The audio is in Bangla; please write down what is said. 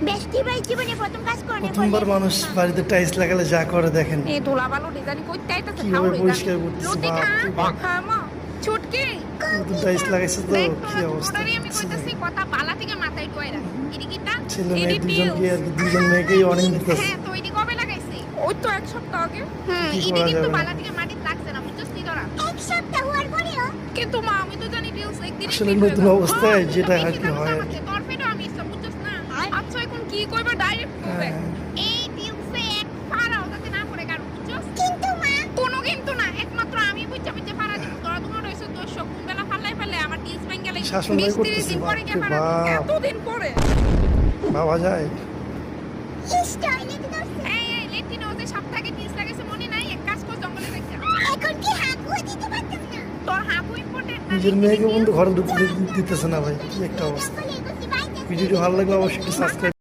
বেস্টি ভাই জীবনে প্রথম কাজ করে প্রথমবার মানুষ বাড়িতে টাইলস লাগালে যা করে দেখেন এই ধুলা বালু ডিজাইন কইতে আইতাছে কিভাবে পরিষ্কার করতেছে, লতিকা বাপ রে বাপ। হ্যাঁ মা ছুটকি নতুন টাইলস লাগাইছে তো দেখ কি অবস্থা তোরারই আমি কইতাছি কথা বালা থেকে মাথায় টুয়াই রাখ এদিকিটা ছেলে মেয়ে দুজনকে আর কি দুজন মেয়েকেই অনেক দিতেছে হ্যাঁ তো এদিকে কবে লাগাইছি ওই তো এক সপ্তাহ আগে কি এদিকে করা কিন্তু যাবে? বালা থেকে মাটি লাগছে না বুঝছস নি তোরা এক সপ্তাহ হওয়ার পরেও কিন্তু মা আমি তো জানি রিলস একদিন আসলে নতুন অবস্থায় যেটা আর কি হয় আর কি। তোর পেটে আমি সব বুঝছস না আচ্ছা এখন কি কইবা ডাইরেক্ট করবে হ্যাঁ। এই রিলসে এক ফারাও যাতে না পড়ে কারণ বুঝছস কিন্তু মা কোনো কিন্তু না একমাত্র আমি বুঝছা বুঝছা ফারা দিব তোরা তোমার রইছে তোর সব কোন বেলা ফালাই ফেলে আমার টিলস বেঙ্গলে শাসন ভাই 20-30 করতেছে, দিন পরে গিয়ে বাপ ফারা রে বাপ। এতদিন পরে ভাবা যায় ইস টয়লেটে দরছে এই লেটিন ওদের সপ্তাহে টিলস লাগাইছে মনে নাই এক কাজ কর জঙ্গলে দেখছে এখন কি হাঁকুয়া দিতে পারতাম না তোর হাবু ইম্পর্টেন্ট না নিজের মেয়েকে বন্ধু ঘরে ঢুকতে দিতেছে না ভাই কি একটা অবস্থা বলে এগোছি বাইতে ভিডিওটি ভালো লাগলে অবশ্যই সাবস্ক্রাইব